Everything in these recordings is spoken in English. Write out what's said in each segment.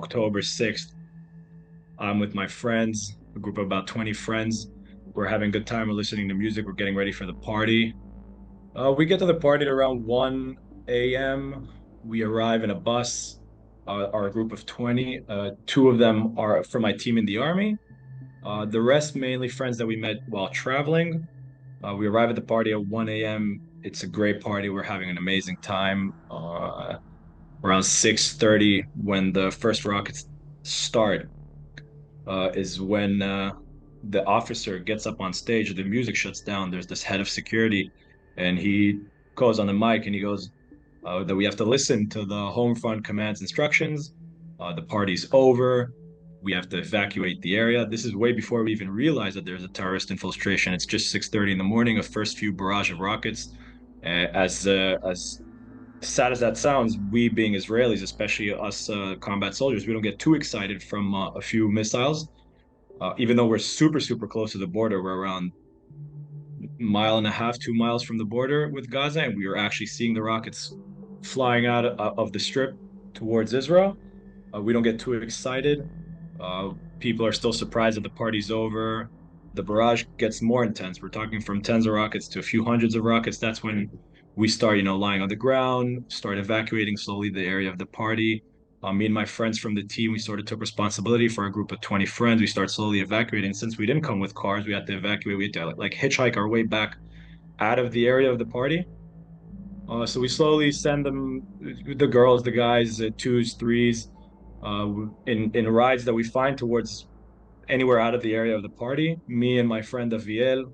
October 6th. I'm with my friends, a group of about 20 friends. We're having a good time. We're listening to music. We're getting ready for the party. We get to the party at around 1 a.m. We arrive in a bus, our group of 20. Two of them are from my team in the army. The rest mainly friends that we met while traveling. We arrive at the party at 1 a.m. It's a great party. We're having an amazing time. Around 6:30, when the first rockets start, is when the officer gets up on stage. The music shuts down. There's this head of security, and he goes on the mic and he goes that we have to listen to the home front command's instructions. The party's over. We have to evacuate the area. This is way before we even realize that there's a terrorist infiltration. It's just 6:30 in the morning. A first few barrage of rockets. As sad as that sounds, we being Israelis, especially us combat soldiers, we don't get too excited from a few missiles. Even though we're super, super close to the border, we're around mile and a half, 2 miles from the border with Gaza, and we were actually seeing the rockets flying out of the strip towards Israel. We don't get too excited. People are still surprised that the party's over. The barrage gets more intense. We're talking from tens of rockets to a few hundreds of rockets. That's when we start, lying on the ground, start evacuating slowly the area of the party. Me and my friends from the team, we sort of took responsibility for a group of 20 friends. We start slowly evacuating. Since we didn't come with cars, we had to evacuate. We had to like hitchhike our way back out of the area of the party. So we slowly send them, the girls, the guys, twos, threes, in rides that we find towards anywhere out of the area of the party. Me and my friend Aviel,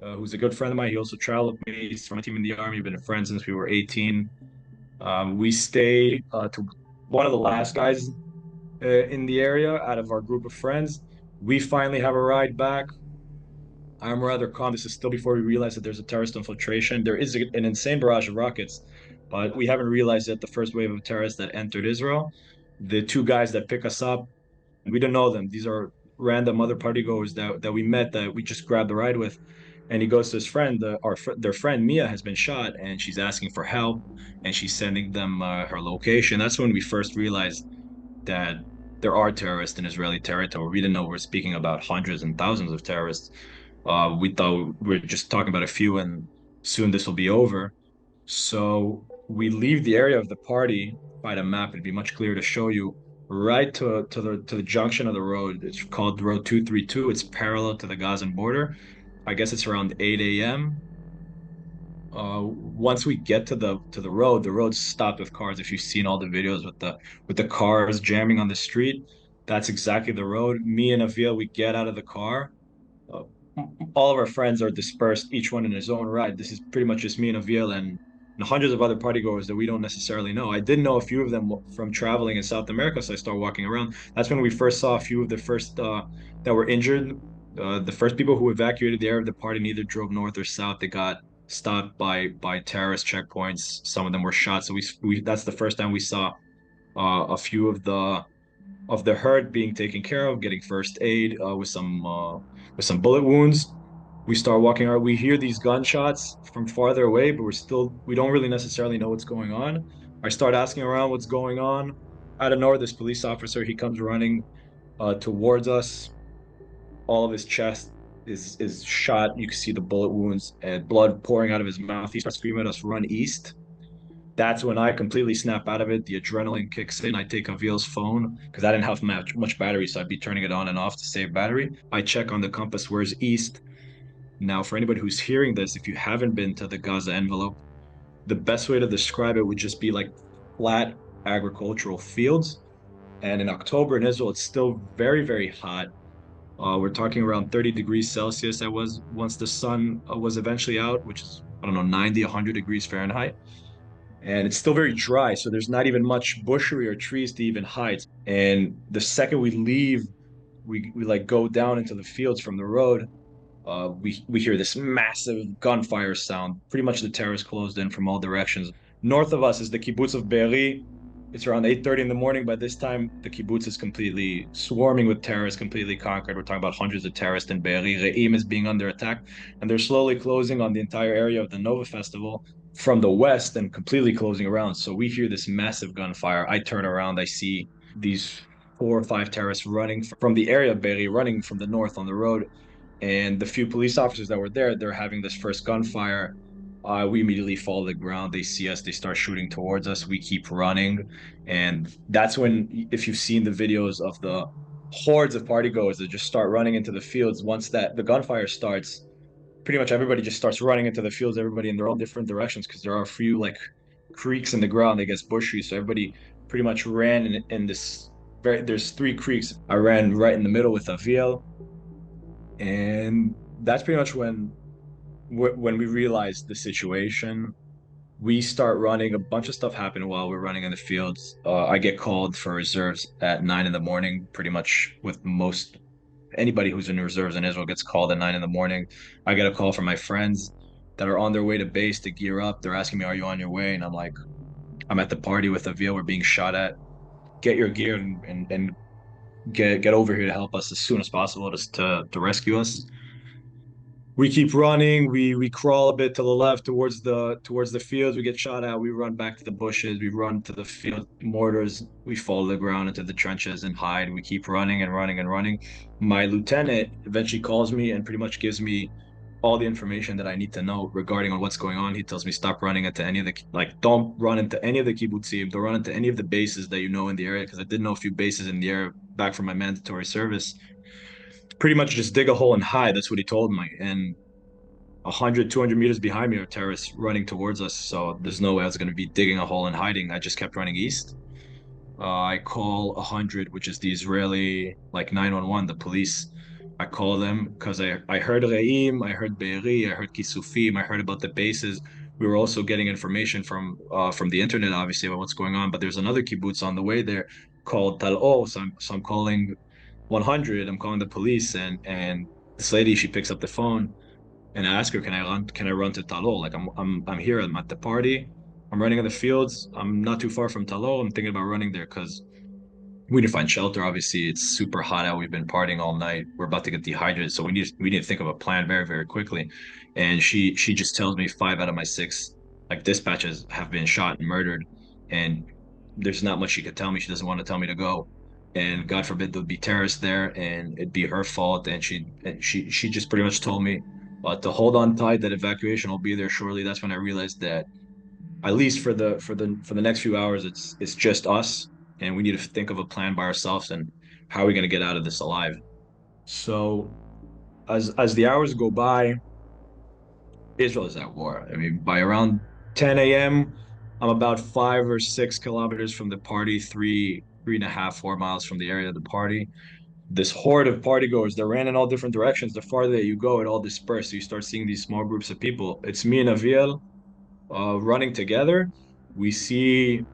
who's a good friend of mine, he also traveled with me. He's from my team in the army. We've been friends since we were 18. We stay to one of the last guys in the area out of our group of friends. We finally have a ride back. I'm rather calm. This is still before we realize that there's a terrorist infiltration. There is an insane barrage of rockets, but we haven't realized that the first wave of terrorists that entered Israel, the two guys that pick us up, we don't know them. These are random other partygoers that we met that we just grabbed the ride with. And he goes to his friend, their friend Mia has been shot, and she's asking for help, and she's sending them her location. That's when we first realized that there are terrorists in Israeli territory. We didn't know we're speaking about hundreds and thousands of terrorists. We thought we are just talking about a few, and soon this will be over. So we leave the area of the party. By the map, it'd be much clearer to show you. Right to the junction of the road. It's called Road 232. It's parallel to the Gazan border. I guess it's around 8 a.m. Once we get to the road, the road's stopped with cars. If you've seen all the videos with the cars jamming on the street, that's exactly the road. Me and Avil, we get out of the car. Uh, all of our friends are dispersed, each one in his own ride. This is pretty much just me and Avil and hundreds of other partygoers that we don't necessarily know. I did know a few of them from traveling in South America, so I started walking around. That's when we first saw a few of the first that were injured. The first people who evacuated the area of the party neither drove north or south. They got stopped by terrorist checkpoints. Some of them were shot. So we that's the first time we saw a few of the hurt being taken care of, getting first aid with some bullet wounds. We start walking around. We hear these gunshots from farther away, but we don't really necessarily know what's going on. I start asking around what's going on. Out of nowhere, this police officer, he comes running towards us. All of his chest is shot. You can see the bullet wounds and blood pouring out of his mouth. He starts screaming at us, "Run east." That's when I completely snap out of it. The adrenaline kicks in. I take Avil's phone because I didn't have much battery, so I'd be turning it on and off to save battery. I check on the compass, where's east? Now, for anybody who's hearing this, if you haven't been to the Gaza envelope, the best way to describe it would just be like flat agricultural fields. And in October in Israel, it's still very, very hot. We're talking around 30 degrees Celsius. That was once the sun was eventually out, which is, I don't know, 90, 100 degrees Fahrenheit. And it's still very dry, so there's not even much bushery or trees to even hide. And the second we leave, we like go down into the fields from the road. We hear this massive gunfire sound. Pretty much the terrorists closed in from all directions. North of us is the kibbutz of Be'eri. It's around 8:30 in the morning. By this time, the kibbutz is completely swarming with terrorists, completely conquered. We're talking about hundreds of terrorists in Be'eri. Re'im is being under attack, and they're slowly closing on the entire area of the Nova Festival from the west and completely closing around. So we hear this massive gunfire. I turn around, I see these four or five terrorists running from the area of Beirut, running from the north on the road. And the few police officers that were there, they're having this first gunfire. We immediately fall to the ground. They see us, they start shooting towards us. We keep running. And that's when, if you've seen the videos of the hordes of partygoers that just start running into the fields, once that the gunfire starts, pretty much everybody just starts running into the fields, everybody in their own different directions, because there are a few like creeks in the ground that gets bushy. So everybody pretty much ran in this there's three creeks. I ran right in the middle with Aviel, and that's pretty much when we realized the situation. We start running. A bunch of stuff happened while we're running in the fields. I get called for reserves at 9 in the morning. Pretty much with most anybody who's in reserves in Israel gets called at 9 in the morning. I get a call from my friends that are on their way to base to gear up. They're asking me, "Are you on your way?" And I'm like, "I'm at the party with Avil. We're being shot at. Get your gear and get over here to help us as soon as possible to rescue us." We keep running. We crawl a bit to the left towards the fields. We get shot at. We run back to the bushes. We run to the field mortars. We fall to the ground into the trenches and hide. We keep running and running and running. My lieutenant eventually calls me and pretty much gives me all the information that I need to know regarding on what's going on. He tells me stop running into any of the don't run into any of the kibbutzim, don't run into any of the bases that you know in the area, because I did know a few bases in the area back from my mandatory service. Pretty much just dig a hole and hide. That's what he told me. And 100, 200 meters behind me are terrorists running towards us. So there's no way I was going to be digging a hole and hiding. I just kept running east. I call 100, which is the Israeli, like 911, the police. I call them because I heard Re'im, I heard Be'eri, I heard Kisufim, I heard about the bases. We were also getting information from the internet, obviously, about what's going on. But there's another kibbutz on the way there called Tal'o. So I'm calling 100. I'm calling the police, and this lady, she picks up the phone, and I ask her, can I run to Tal'o? Like I'm here. I'm at the party. I'm running in the fields. I'm not too far from Tal'o. I'm thinking about running there because we need to find shelter. Obviously, it's super hot out. We've been partying all night. We're about to get dehydrated, so we need to think of a plan very, very quickly. And she just tells me five out of my six like dispatches have been shot and murdered, and there's not much she could tell me. She doesn't want to tell me to go, and God forbid there'd be terrorists there, and it'd be her fault. And she just pretty much told me to hold on tight. That evacuation will be there shortly. That's when I realized that at least for the next few hours, it's just us, and we need to think of a plan by ourselves and how are we going to get out of this alive. So as the hours go by, Israel is at war. I mean, by around 10 a.m., I'm about 5 or 6 kilometers from the party, three and a half, 4 miles from the area of the party. This horde of partygoers that ran in all different directions. The farther that you go, it all dispersed. So you start seeing these small groups of people. It's me and Aviel running together. We see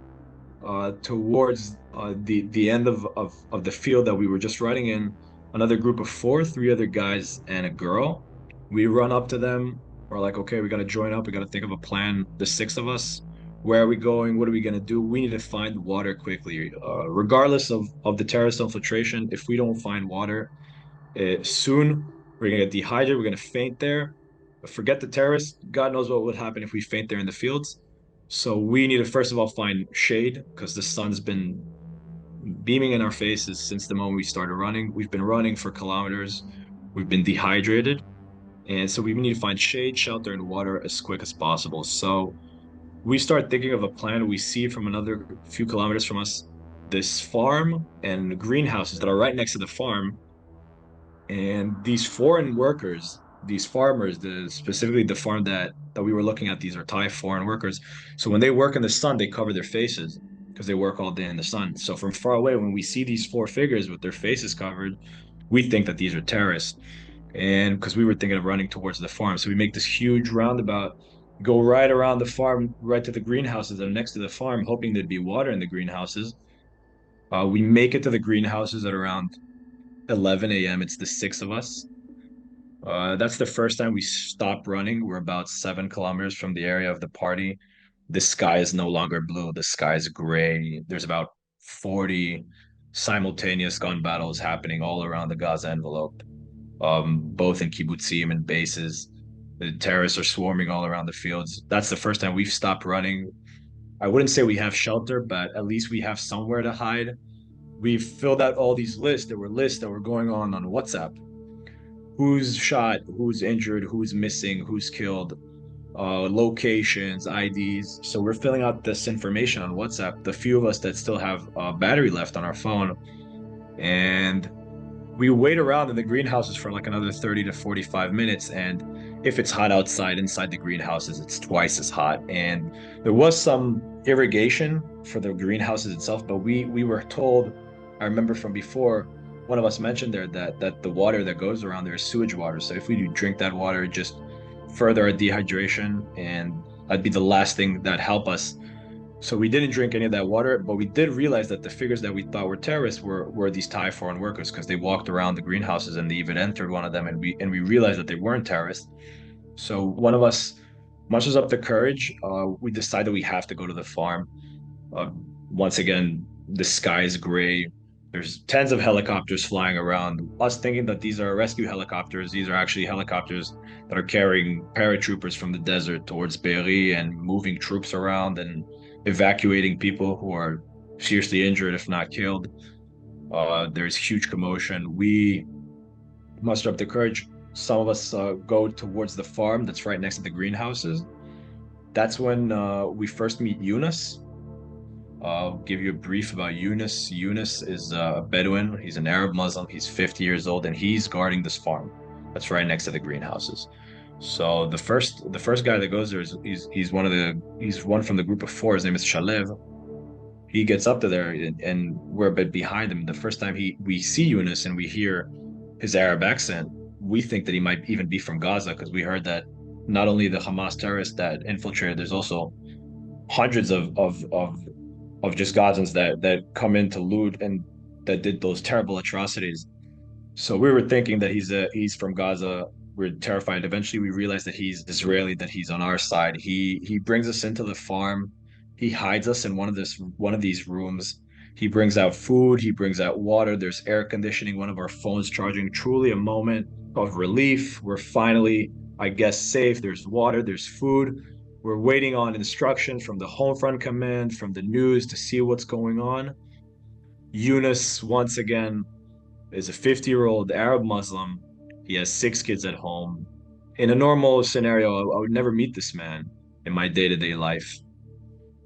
towards the end of the field that we were just running in, another group of four, three other guys and a girl. We run up to them. We're like, okay, we got to join up. We got to think of a plan. The six of us. Where are we going? What are we going to do? We need to find water quickly. Regardless of the terrorist infiltration, if we don't find water, soon we're gonna get dehydrated. We're gonna faint there. But forget the terrorists. God knows what would happen if we faint there in the fields. So we need to first of all find shade because the sun's been beaming in our faces since the moment we started running. We've been running for kilometers. We've been dehydrated. And so we need to find shade, shelter, and water as quick as possible. So we start thinking of a plan. We see from another few kilometers from us this farm and greenhouses that are right next to the farm, and these foreign workers, these farmers, specifically the farm that we were looking at, these are Thai foreign workers. So when they work in the sun, they cover their faces because they work all day in the sun. So from far away, when we see these four figures with their faces covered, we think that these are terrorists. And because we were thinking of running towards the farm, so we make this huge roundabout, go right around the farm, right to the greenhouses that are next to the farm, hoping there'd be water in the greenhouses. We make it to the greenhouses at around 11 a.m. It's the six of us. That's the first time we stopped running. We're about 7 kilometers from the area of the party. The sky is no longer blue. The sky is gray. There's about 40 simultaneous gun battles happening all around the Gaza envelope, both in kibbutzim and bases. The terrorists are swarming all around the fields. That's the first time we've stopped running. I wouldn't say we have shelter, but at least we have somewhere to hide. We filled out all these lists. There were lists that were going on WhatsApp. Who's shot, who's injured, who's missing, who's killed, locations, IDs. So we're filling out this information on WhatsApp. The few of us that still have battery left on our phone, and we wait around in the greenhouses for like another 30 to 45 minutes. And if it's hot outside, inside the greenhouses, it's twice as hot. And there was some irrigation for the greenhouses itself, but we were told, I remember from before, one of us mentioned there that the water that goes around there is sewage water. So if we do drink that water, it just further our dehydration, and that'd be the last thing that help us. So we didn't drink any of that water, but we did realize that the figures that we thought were terrorists were these Thai foreign workers, because they walked around the greenhouses and they even entered one of them, and we realized that they weren't terrorists. So one of us musters up the courage. We decided we have to go to the farm. Uh, Once again, the sky is gray. There's tens of helicopters flying around. Us thinking that these are rescue helicopters, these are actually helicopters that are carrying paratroopers from the desert towards Be'eri and moving troops around and evacuating people who are seriously injured, if not killed. There's huge commotion. We muster up the courage. Some of us go towards the farm that's right next to the greenhouses. That's when we first meet Yunus. I'll give you a brief about Yunus. Yunus is a Bedouin. He's an Arab Muslim. He's 50 years old, and he's guarding this farm that's right next to the greenhouses. So the first guy that goes there is he's one from the group of four. His name is Shalev. He gets up to there, and we're a bit behind him. The first time we see Yunus and we hear his Arab accent, we think that he might even be from Gaza, because we heard that not only the Hamas terrorists that infiltrated, there's also hundreds of just Gazans that come in to loot and that did those terrible atrocities. So we were thinking that he's from Gaza. We're terrified. Eventually, we realized that he's Israeli, that he's on our side. He brings us into the farm. He hides us in one of these rooms. He brings out food. He brings out water. There's air conditioning. One of our phones charging. Truly a moment of relief. We're finally, I guess, safe. There's water. There's food. We're waiting on instructions from the home front command, from the news, to see what's going on. Yunus, once again, is a 50-year-old Arab Muslim. He has 6 kids at home. In a normal scenario, I would never meet this man in my day-to-day life.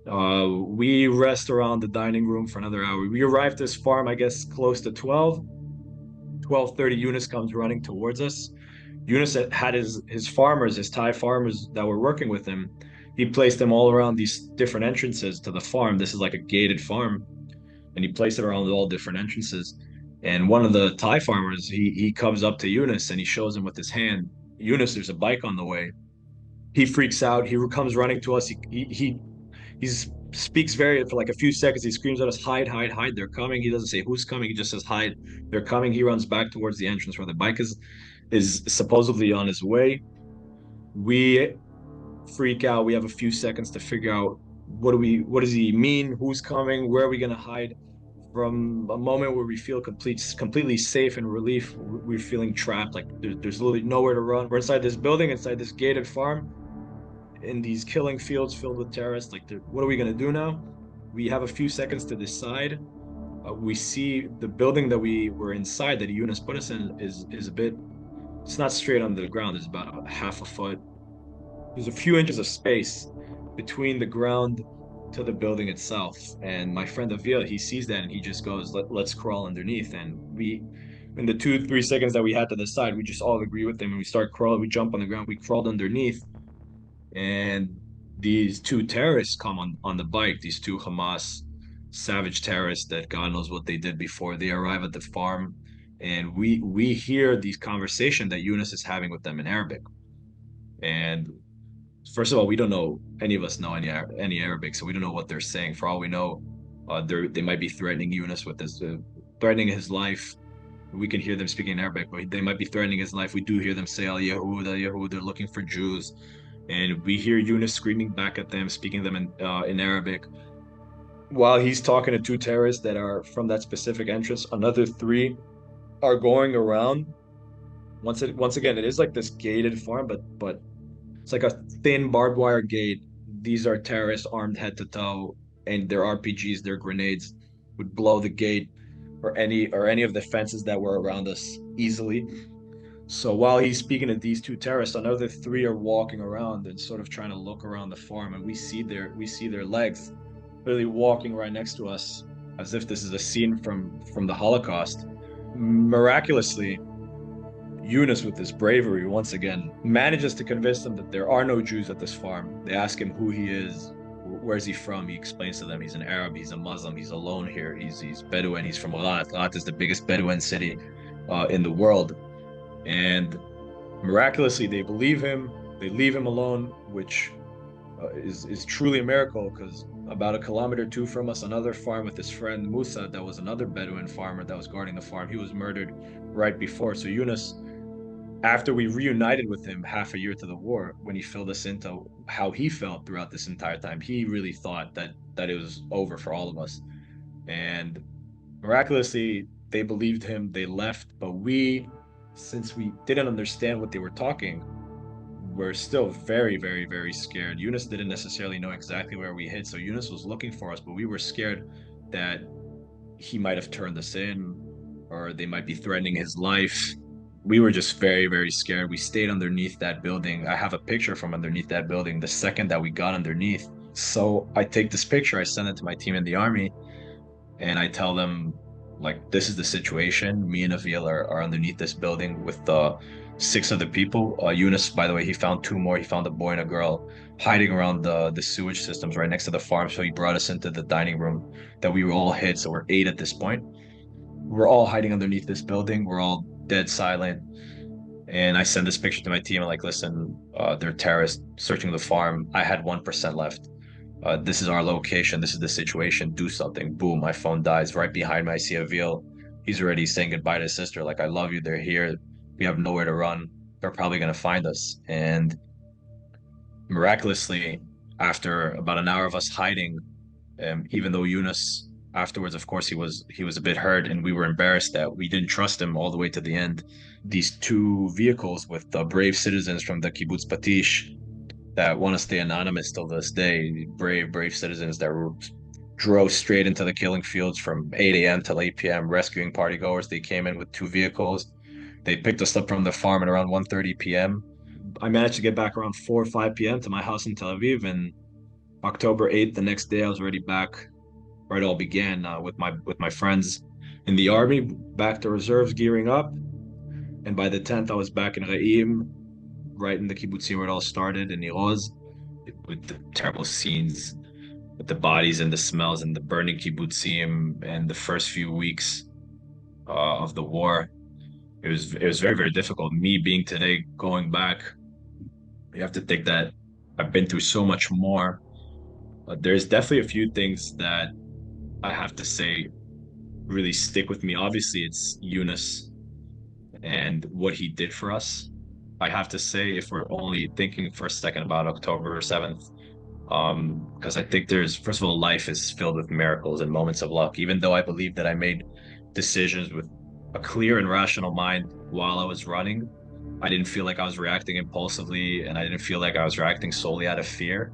We rest around the dining room for another hour. We arrived at this farm, I guess, close to 12:30. Yunus comes running towards us. Yunus had his farmers, his Thai farmers that were working with him. He placed them all around these different entrances to the farm. This is like a gated farm, and he placed it around all different entrances. And one of the Thai farmers, he comes up to Yunus and he shows him with his hand, Yunus, there's a bike on the way. He freaks out. He comes running to us. He speaks very for like a few seconds. He screams at us, hide, hide, hide. They're coming. He doesn't say who's coming. He just says hide. They're coming. He runs back towards the entrance where the bike is supposedly on his way. We freak out. We have a few seconds to figure out what does he mean? Who's coming? Where are we gonna hide? From a moment where we feel completely safe and relief, we're feeling trapped. Like there's literally nowhere to run. We're inside this building, inside this gated farm, in these killing fields filled with terrorists. Like, what are we gonna do now? We have a few seconds to decide. We see the building that we were inside, that Yunus put us in, is a bit. It's not straight under the ground. There's about a half a foot. There's a few inches of space between the ground to the building itself. And my friend Avil, he sees that and he just goes, let's crawl underneath. And we, in the 2, 3 seconds that we had to decide, we just all agree with him and we start crawling. We jump on the ground, we crawled underneath. And these two terrorists come on the bike, these two Hamas savage terrorists that God knows what they did before. They arrive at the farm, and we hear these conversation that Yunus is having with them in Arabic. And first of all, we don't know, any of us know any Arabic, so we don't know what they're saying. For all we know, they might be threatening Yunus with this, threatening his life. We can hear them speaking in Arabic, but they might be threatening his life. We do hear them say Al Yahud, Al Yahud, they're looking for Jews. And we hear Yunus screaming back at them, speaking them in Arabic. While he's talking to two terrorists that are from that specific entrance, another three are going around. Once again, it is like this gated farm, but it's like a thin barbed wire gate. These are terrorists armed head to toe, and their RPGs, their grenades would blow the gate. or any of the fences that were around us easily. So while he's speaking to these two terrorists, another three are walking around and sort of trying to look around the farm, and we see their legs literally walking right next to us, as if this is a scene from the Holocaust. Miraculously, Yunus, with his bravery, once again manages to convince them that there are no Jews at this farm. They ask him who he is, where's he from. He explains to them he's an Arab, he's a Muslim, he's alone here, he's Bedouin, he's from Rat. Rat is the biggest Bedouin city in the world. And miraculously, they believe him. They leave him alone, which is truly a miracle, because about a kilometer or two from us, another farm with his friend Musa, that was another Bedouin farmer that was guarding the farm. He was murdered right before. So Yunus, after we reunited with him half a year to the war, when he filled us into how he felt throughout this entire time, he really thought that it was over for all of us. And miraculously, they believed him. They left, but we, since we didn't understand what they were talking, were still very, very, very scared. Yunus didn't necessarily know exactly where we hid, so Yunus was looking for us, but we were scared that he might have turned us in, or they might be threatening his life. We were just very, very scared. We stayed underneath that building. I have a picture from underneath that building the second that we got underneath. So I take this picture, I send it to my team in the army, and I tell them, like, this is the situation. Me and Avil are underneath this building with six other people. Yunus, by the way, he found two more. He found a boy and a girl hiding around the sewage systems right next to the farm. So he brought us into the dining room that we were all hid. So we're eight at this point. We're all hiding underneath this building. We're all dead silent. And I send this picture to my team. I'm like, listen, they're terrorists searching the farm. I had 1% left. This is our location. This is the situation. Do something. Boom, my phone dies. Right behind me, I see Avil. He's already saying goodbye to his sister. Like, I love you. They're here. We have nowhere to run. They're probably going to find us. And miraculously, after about an hour of us hiding, even though Yunus afterwards, of course, he was a bit hurt, and we were embarrassed that we didn't trust him all the way to the end. These two vehicles with brave citizens from the kibbutz Patish that want to stay anonymous till this day, brave, brave citizens that drove straight into the killing fields from 8 a.m. till 8 p.m. rescuing party goers. They came in with two vehicles. They picked us up from the farm at around 1:30 p.m. I managed to get back around 4 or 5 p.m. to my house in Tel Aviv, and October 8th, the next day, I was already back where it all began, with my friends in the army, back to reserves, gearing up. And by the 10th, I was back in Re'im, right in the kibbutzim where it all started, in Iroz, with the terrible scenes, with the bodies and the smells and the burning kibbutzim, and the first few weeks of the war. It was very, very difficult. Me being today, going back, you have to think that I've been through so much more. There's definitely a few things that I have to say really stick with me. Obviously, it's Yunus and what he did for us. I have to say, if we're only thinking for a second about October 7th, because I think there's, first of all, life is filled with miracles and moments of luck. Even though I believe that I made decisions with a clear and rational mind while I was running, I didn't feel like I was reacting impulsively, and I didn't feel like I was reacting solely out of fear.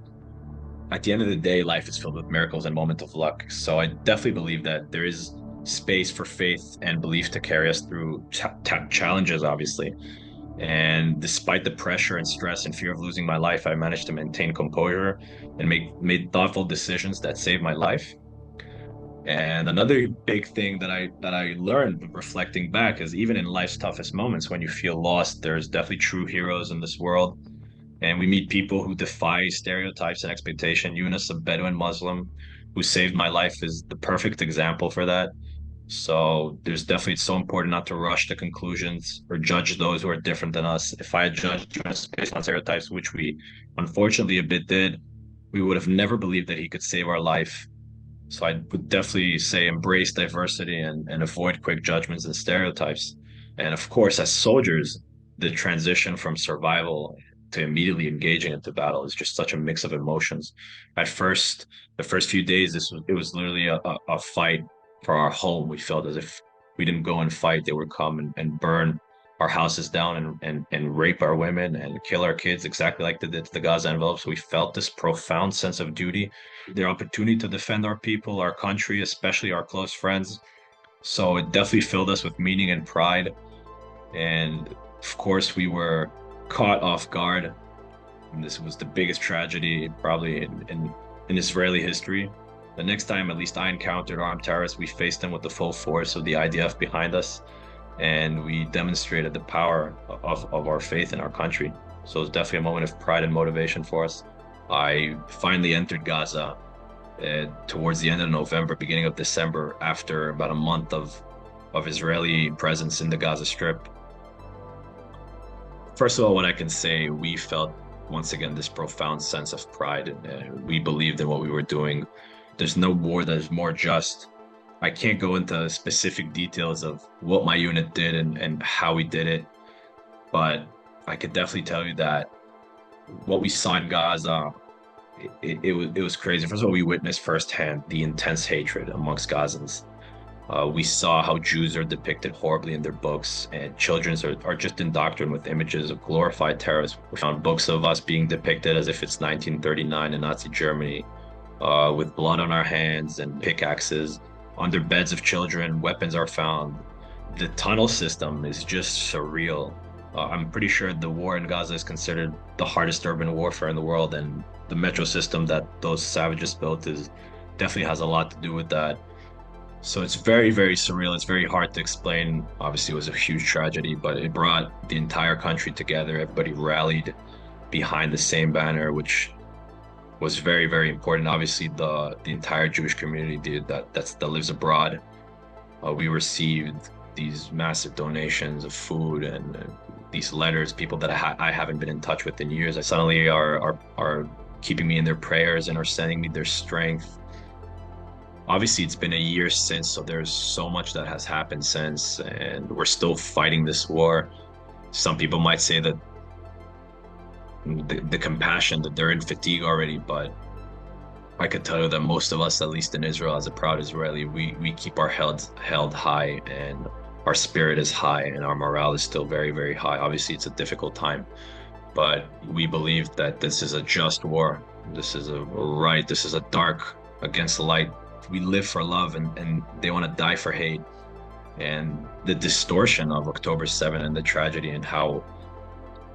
At the end of the day, life is filled with miracles and moments of luck. So I definitely believe that there is space for faith and belief to carry us through challenges, obviously. And despite the pressure and stress and fear of losing my life, I managed to maintain composure and made thoughtful decisions that saved my life. And another big thing that I learned reflecting back is, even in life's toughest moments, when you feel lost, there's definitely true heroes in this world. And we meet people who defy stereotypes and expectation. Yunus, a Bedouin Muslim who saved my life, is the perfect example for that. So there's definitely, it's so important not to rush to conclusions or judge those who are different than us. If I had judged Yunus based on stereotypes, which we unfortunately a bit did, we would have never believed that he could save our life. So I would definitely say embrace diversity and avoid quick judgments and stereotypes. And of course, as soldiers, the transition from survival to immediately engaging into battle is just such a mix of emotions. At first, the first few days, it was literally a fight for our home. We felt as if we didn't go and fight, they would come and burn our houses down and rape our women and kill our kids, exactly like they did to the Gaza envelope. So we felt this profound sense of duty, their opportunity to defend our people, our country, especially our close friends. So it definitely filled us with meaning and pride. And of course, we were caught off guard. And this was the biggest tragedy probably in Israeli history. The next time, at least I encountered armed terrorists, we faced them with the full force of the IDF behind us, and we demonstrated the power of our faith in our country. So it's definitely a moment of pride and motivation for us. I finally entered Gaza towards the end of November, beginning of December, after about a month of Israeli presence in the Gaza Strip. First of all, what I can say, we felt once again this profound sense of pride. We believed in what we were doing. There's no war that is more just. I can't go into specific details of what my unit did and how we did it, but I could definitely tell you that what we saw in Gaza, it was crazy. First of all, we witnessed firsthand the intense hatred amongst Gazans. We saw how Jews are depicted horribly in their books, and children are just indoctrinated with images of glorified terrorists. We found books of us being depicted as if it's 1939 in Nazi Germany, with blood on our hands and pickaxes. Under beds of children, weapons are found. The tunnel system is just surreal. I'm pretty sure the war in Gaza is considered the hardest urban warfare in the world, and the metro system that those savages built is definitely has a lot to do with that. So it's very, very surreal. It's very hard to explain. Obviously, it was a huge tragedy, but it brought the entire country together. Everybody rallied behind the same banner, which was very, very important. Obviously, the entire Jewish community that lives abroad. We received these massive donations of food and these letters, people that I haven't been in touch with in years. I suddenly are keeping me in their prayers and are sending me their strength. Obviously, it's been a year since, so there's so much that has happened since, and we're still fighting this war. Some people might say that the compassion, that they're in fatigue already, but I could tell you that most of us, at least in Israel, as a proud Israeli, we keep our heads held high, and our spirit is high, and our morale is still very, very high. Obviously, it's a difficult time, but we believe that this is a just war. This is this is a dark against light. We live for love, and they want to die for hate. And the distortion of October 7th and the tragedy, and how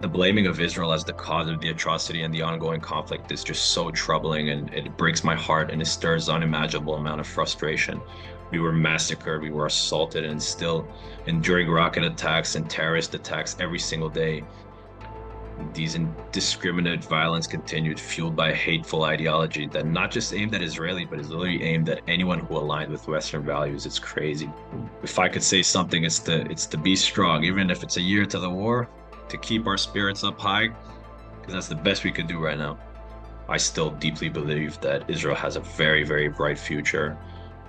the blaming of Israel as the cause of the atrocity and the ongoing conflict is just so troubling, and it breaks my heart, and it stirs unimaginable amount of frustration. We were massacred, we were assaulted, and still enduring rocket attacks and terrorist attacks every single day. These indiscriminate violence continued, fueled by a hateful ideology that not just aimed at Israeli, but is literally aimed at anyone who aligned with Western values. It's crazy. If I could say something, it's to be strong, even if it's a year to the war, to keep our spirits up high, because that's the best we could do right now. I still deeply believe that Israel has a very, very bright future.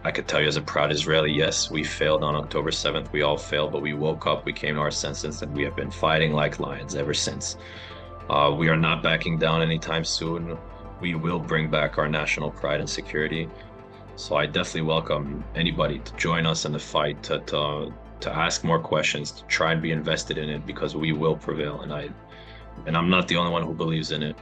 I could tell you as a proud Israeli, yes, we failed on October 7th. We all failed, but we woke up, we came to our senses, and we have been fighting like lions ever since. We are not backing down anytime soon. We will bring back our national pride and security. So I definitely welcome anybody to join us in the fight, to ask more questions, to try and be invested in it, because we will prevail. And I'm not the only one who believes in it.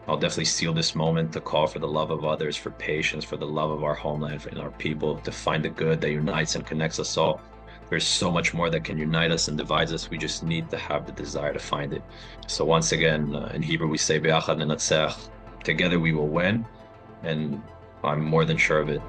I'll definitely seal this moment to call for the love of others, for patience, for the love of our homeland and our people, to find the good that unites and connects us all. There's so much more that can unite us and divides us. We just need to have the desire to find it. So once again, in Hebrew, we say, "Be'achad nenatzeach." Together we will win, and I'm more than sure of it.